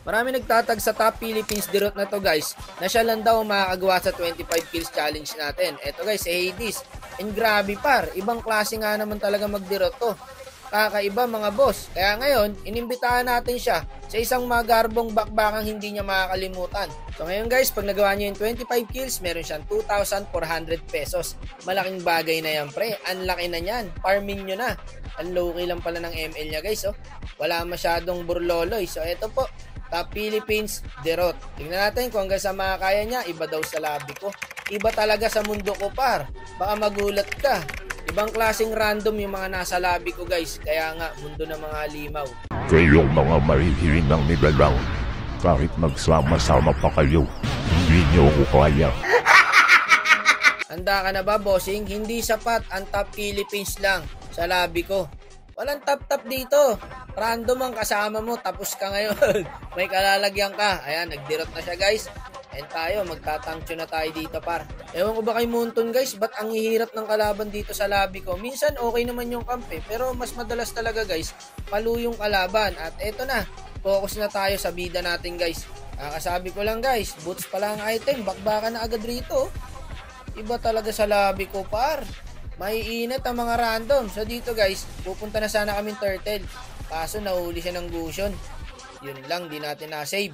Marami nagtatag sa Top Philippines Dirot na to guys, na siya lang daw makakagawa sa 25 kills challenge natin. Eto guys, si Hades. And grabe par, ibang klase nga naman talaga magdirot to. Kakaiba mga boss. Kaya ngayon, inimbitahan natin siya sa isang magarbong bakbakang hindi niya makakalimutan. So ngayon guys, pag nagawa niyo yung 25 kills, meron siyang 2,400 pesos. Malaking bagay na yan pre. Ang laki na niyan. Farming nyo na. Ang low-key lang pala ng ML niya guys. Oh. Wala masyadong burloloy. So eto po. Top Philippines Dirot. Tingnan natin kung hanggang sa makakaya niya. Iba daw sa labi ko. Iba talaga sa mundo ko par. Baka magulat ka. Ibang klaseng random yung mga nasa labi ko guys. Kaya nga mundo ng mga limaw. Kayong mga marihiling ng nilalaw. Kahit magsama-sama pa kayo, hindi nyo ko kaya. Handa ka na ba bossing? Hindi sapat ang Top Philippines lang sa labi ko. Walang tap-tap dito. Random ang kasama mo, tapos ka ngayon. May kalalagyan ka. Ayan, nagdirot na siya guys. And tayo, magtatangtyo na tayo dito par. Ewan ko ba kay Munton guys, ba't ang hihirap ng kalaban dito sa labi ko? Minsan okay naman yung kampe, pero mas madalas talaga guys, palu yung kalaban. At eto na, focus na tayo sa bida natin guys. Kakasabi ko lang guys, boots pa lang item, bakbakan na agad rito. Iba talaga sa labi ko par. Maiinit ang mga random. So dito guys, pupunta na sana kaming turtle. Kaso nahuli siya ng gusion. Yun lang, di natin na-save.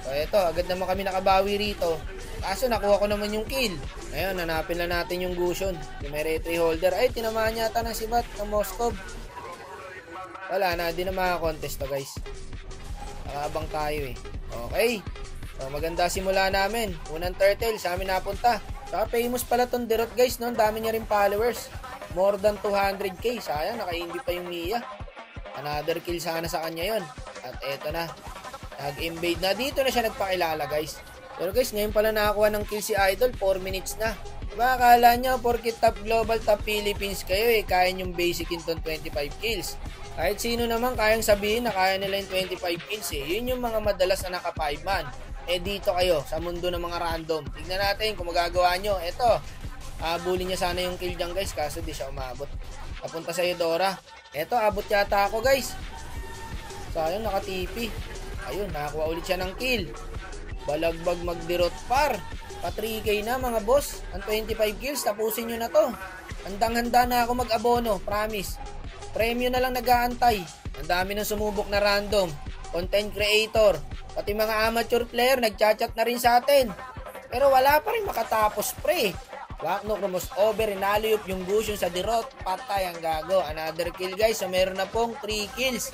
So eto, agad naman kami nakabawi rito. Kaso nakuha ko naman yung kill. Ngayon, hanapin na natin yung gusion. Yung may retry holder. Ay, tinamaan yata ng sibat ng Moskov. Wala na, di na makakontest to guys. Nakabang tayo eh. Okay. So maganda simula namin. Unang turtle, sa amin napunta. Saka famous pala tong Dirot guys, no? Dami niya rin followers. More than 200k. Sayang, naka-indie pa yung Mia. Another kill sana sa kanya yon. At eto na. Nag-invade na. Dito na siya nagpakilala guys. Pero guys, ngayon pala nakakuha ng kill si Idol. 4 minutes na. Diba, akala nyo, porkit top global, top Philippines kayo eh. Kaya nyong basicin tong 25 kills. Kahit sino naman kayang sabihin na kaya nila yung 25 kills eh. Yun yung mga madalas na naka 5 man. Eh dito kayo sa mundo ng mga random. Tignan natin kung magagawa nyo. Eto, abulin niya sana yung kill dyan guys, kaso di siya umabot. Papunta sa Eudora. Eto, abot yata ako guys. Sayang, naka-TP. Ayun, nakakuha ulit siya ng kill. Balagbag magdirot par. Pa 3k na mga boss. Ang 25 kills, tapusin nyo na to. Handang-handa na ako mag-abono, promise. Premyo na lang nag-aantay. Ang dami ng sumubok na random. Content creator. Pati mga amateur player, nagchat-chat na rin sa atin. Pero wala pa rin makatapos pre. Wakno Cromos over, inaliyop yung gusion sa Dirot. Patay ang gago. Another kill guys. So meron na pong 3 kills.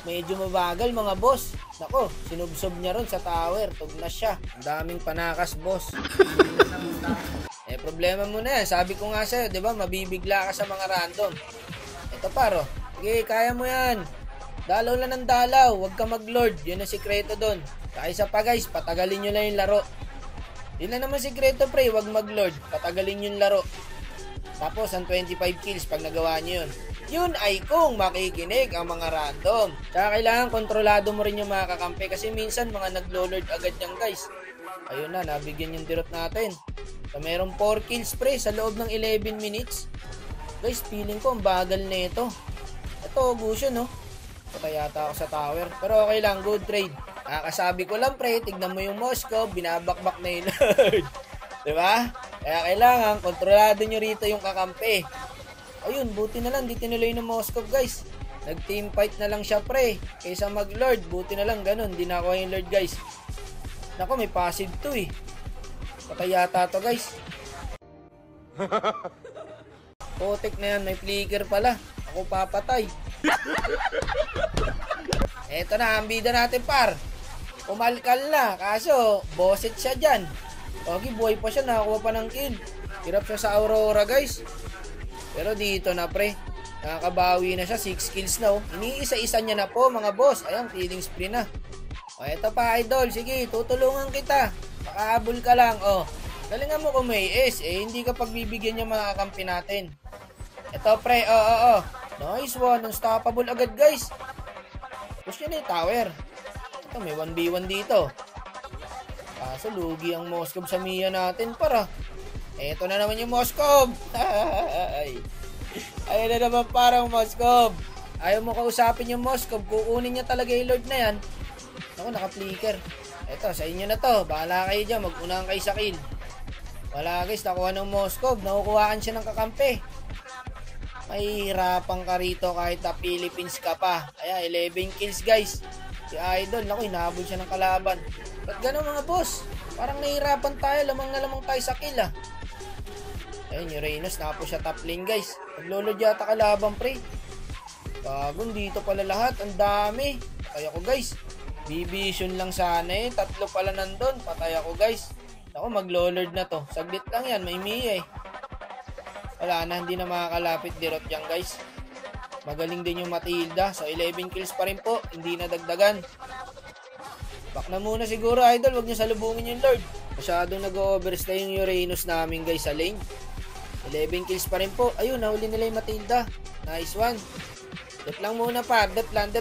Medyo mabagal mga boss. Nako, sinubsob niya ron sa tower. Tug na siya. Ang daming panakas boss. Problema mo na yan. Sabi ko nga sa'yo, di ba? Mabibigla ka sa mga random. Ito paro. Sige, kaya mo yan. Dalaw lang ng dalaw, huwag ka mag-lord. Yun ang sikreto doon. Saka isa pa guys, patagalin nyo lang yung laro. Yun lang naman sikreto pre, huwag mag-lord. Patagalin yung laro. Tapos ang 25 kills pag nagawa nyo yun. Yun ay kung makikinig ang mga random. Saka kailangan kontrolado mo rin yung mga kakampi. Kasi minsan mga naglo-lord agad yan guys. Ayun na, nabigyan yung Dirot natin. So meron 4 kills pre sa loob ng 11 minutes. Guys, feeling ko ang bagal na ito. Ito, gusto no. Patay yata ako sa tower. Pero okay lang, good trade. Kasabi ko lang pre, tignan mo yung Moskov, binabakbak na yung Lord. Diba? Kaya kailangan, kontrolado nyo rito yung kakampi. Ayun, buti na lang, di tinuloy ng Moskov guys. Nag-team fight na lang siya pre. Kaysa mag-Lord, buti na lang ganun. Di nakuha yung Lord guys. Nako, may passive to eh. Patay yata to guys. Putik na yan, may flicker pala. Ako papatay. Eto na, ang bida natin par. Umalkal na, kaso boset siya dyan. Okay, buhay pa siya, nakakuha pa ng kill. Hirap siya sa Aurora guys. Pero dito na pre, nakakabawi na siya, 6 kills na oh. Iniisa-isa niya na po mga boss. Ayan, killing spree na. O eto pa idol, sige, tutulungan kita. Makahabol ka lang, oh. Galingan mo kung may S, hindi ka pagbibigyan niya mga kakampi natin. Eto pre, nice one, unstoppable agad guys. Push niya na yung tower. Ito, may 1v1 dito. Kaso lugi ang Moskov sa Mia natin para. Eto na naman yung Moskov. Ayun na naman parang Moskov. Ayaw mo kausapin yung Moskov. Kukunin niya talaga yung Lord na yan. Ako, naka-flicker. Eto, sa inyo na to. Bahala kayo dyan. Mag-unahan kayo sa kill. Wala guys, nakuha ng Moskov. Nakukuhaan siya ng kakampi. Mahihirapan ka rito kahit na Philippines ka pa. Ayan, 11 kills guys. Si Idol, naku, inahabol siya ng kalaban. Ba't gano'n mga boss? Parang nahihirapan tayo. Lamang na lamang tayo sa kill ah. Ayun, yung Reynos, nakapo siya top lane guys. Naglolod yata kalaban pre. Bagong dito pala lahat. Ang dami. Patay ako guys. Bibision lang sana eh. 3 pala nandun. Patay ako guys. Ako, maglolord na to. Saglit lang yan. May Mia eh. Wala na. Hindi na makakalapit dirot yan guys. Magaling din yung Matilda. So 11 kills pa rin po. Hindi na dagdagan. Back na muna siguro Idol. Huwag nyo salubungin yung Lord. Masyadong nag-overstay yung Uranus namin guys sa lane. 11 kills pa rin po. Ayun, nahuli nila yung Matilda. Nice one. Dep lang muna pa. Dep lang.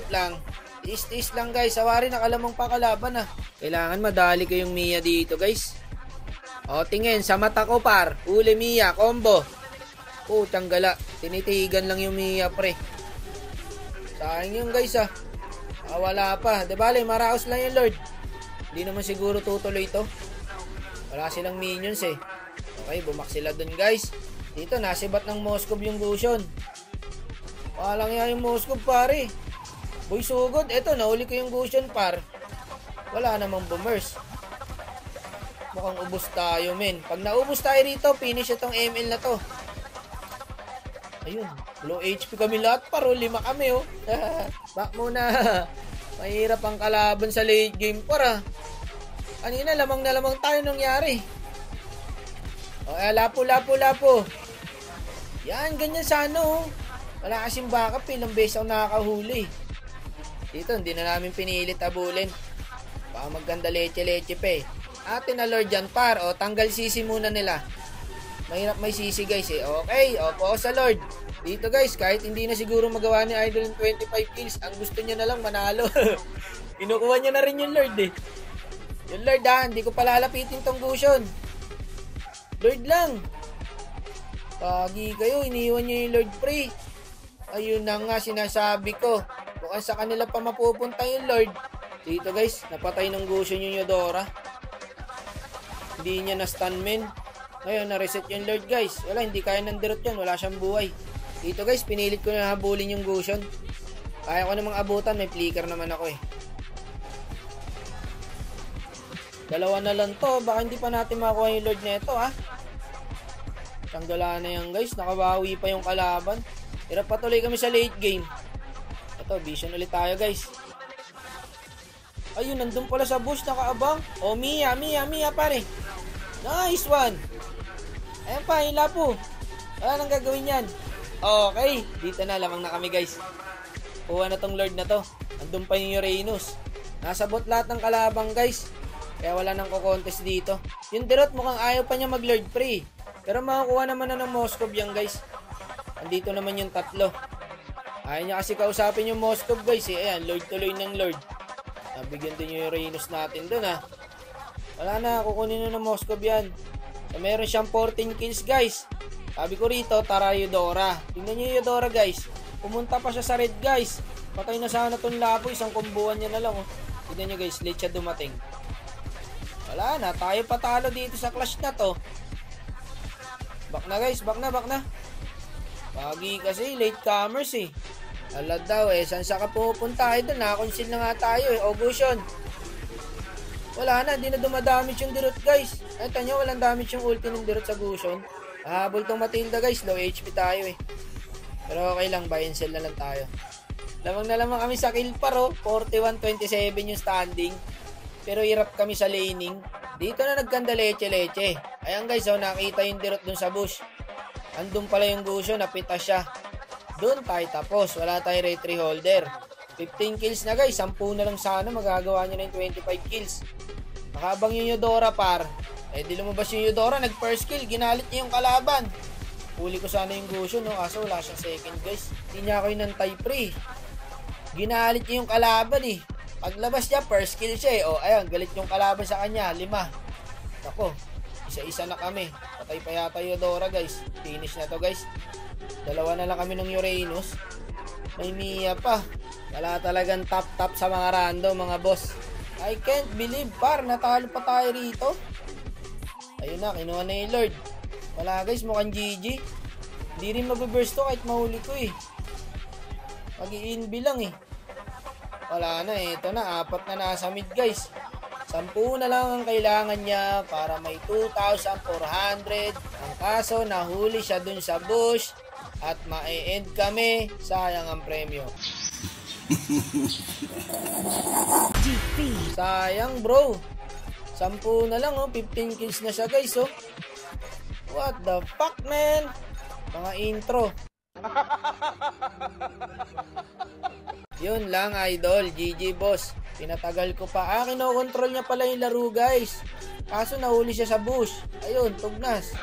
Tiis lang guys. Sawari nakalamang pa kalaban ah. Kailangan madali kayong Mia dito guys. O tingin. Sa mata ko par. Uli Mia. Combo. Tanggala. Tinitigan lang yung Mia pre. Sayang yun guys ah. Wala pa. De bale, maraos lang yung Lord. Hindi naman siguro tutuloy ito. Wala silang minions eh. Okay, bumak sila dun guys. Dito, nasibat ng Moskov yung Gusion. Walang yan yung Moskov pare. Boy sugod. Eto, nahuli ko yung Gusion par. Wala namang boomers. Mukhang ubos tayo men. Pag naubos tayo rito, finish itong ML na to. Ayun, low HP kami lahat paro, 5 kami oh. Back muna. Mahirap ang kalaban sa late game para. Kanina lamang na lamang tayo nangyari. O lapo. Yan, ganyan sana oh. Wala kasing backup, ilang beses ako nakakahuli. Dito, hindi na namin pinilit abulin. Baka maganda leche pa eh. Atin na Lord yan par. O, tanggal sisi muna nila. Mahirap may sisi guys eh. Okay, opo sa Lord. Dito guys, kahit hindi na siguro magawa ni Idol ng 25 kills, ang gusto niya na lang manalo. Kinukuha niya na rin yung Lord eh. Yung Lord hindi ko palalapitin tong Gusion. Lord lang. Pagi kayo, iniwan niyo yung Lord pre. Ayun na nga sinasabi ko. Mukhang sa kanila pa mapupunta yung Lord. Dito guys, napatay ng Gusion yung Eudora. Hindi niya na-stun men. Ngayon, na-reset yung Lord guys. Wala, hindi kaya ng dirot yan. Wala siyang buhay. Dito guys, pinilit ko na habulin yung Gusion. Kaya ko namang abutan. May flicker naman ako eh. Dalawa na lang to. Baka hindi pa natin makuha yung Lord neto ha. Tanggala na yan guys. Nakabawi pa yung kalaban. Hirap patuloy kami sa late game. Ito, vision ulit tayo guys. Ayun, nandun pala sa bush. Nakaabang. O, Mia pare. Nice one. Ayan pa, hila po. Wala nang gagawin yan. Okay, dito na, lamang na kami guys. Kuha na tong Lord na to. Andun pa yung Uranus. Nasabot lahat ng kalabang guys. Kaya wala nang kukontest dito. Yung Dirot mukhang ayaw pa niya mag-Lord free. Pero makakuha naman na ng Moskov yan guys. Andito naman yung 3. Ayaw niya kasi kausapin yung Moskov guys eh. Ayan, Lord tuloy ng Lord. Nabigyan din yung Uranus natin dun ha. Wala na, kukunin na ng Moskov yan. So, meron siyang 14 kills guys. Sabi ko rito, tara Eudora. Tingnan nyo yung Eudora guys. Pumunta pa siya sa red guys. Patay na sana itong lapo. Isang kumbuhan niya na lang oh. Tingnan nyo guys, late siya dumating. Wala na, tayo patalo dito sa clash na to. Back na guys, back na. Pagi kasi, late comers eh. Alad daw eh, saan sa ka pupunta? Idol, nakakonsil na nga tayo eh. Gusion. Wala na, di na dumadamage yung Dirot guys. Ito nyo, walang damage yung ulti ng Dirot sa Gusion. Habol tong Matilda guys, low HP tayo eh. Pero okay lang, buy and sell na lang tayo. Lamang na lamang kami sa kill paro. 41-27 yung standing. Pero hirap kami sa laning. Dito na nagkanda leche. Ayan guys, nakita yung Dirot dun sa bush. Andun pala yung Gusion, napita siya. Doon tayo tapos, wala tayo retry holder. 15 kills na guys, 10 na lang sana magagawa niya na yung 25 kills. Nakabang yung Eudora par. Di lumabas yung Eudora, nag first kill, ginalit niya yung kalaban. Huli ko sana yung Gusion no, kaso wala siyang second guys. Hindi niya ako yung nantay pre. Ginalit niya yung kalaban eh. Paglabas niya, first kill siya eh. Ayun, galit yung kalaban sa kanya, 5. Ako, isa-isa na kami. Patay pa yata yung Eudora guys. Finish na to guys. 2 na lang kami ng Uranus. May Mia pa. Wala talagang top sa mga random mga boss. I can't believe, par. Natalo pa tayo rito. Ayun na, kinuha na yung Lord. Wala guys, mukhang GG. Hindi rin mabiburst to kahit mahuli ko eh. Mag-i-inb lang eh. Wala na eh. Ito na, 4 na nasa mid guys. 10 na lang ang kailangan niya para may 2,400. Ang kaso, nahuli siya dun sa bush at ma-end kami. Sayang ang premyo. Sayang bro. 10 na lang oh. 15 kills na siya guys oh. What the fuck man? Mga intro. Yun lang idol. GG boss. Pinatagal ko pa. Kinokontrol niya pala yung laro guys. Kaso nahuli siya sa bush. Ayun, tugnas.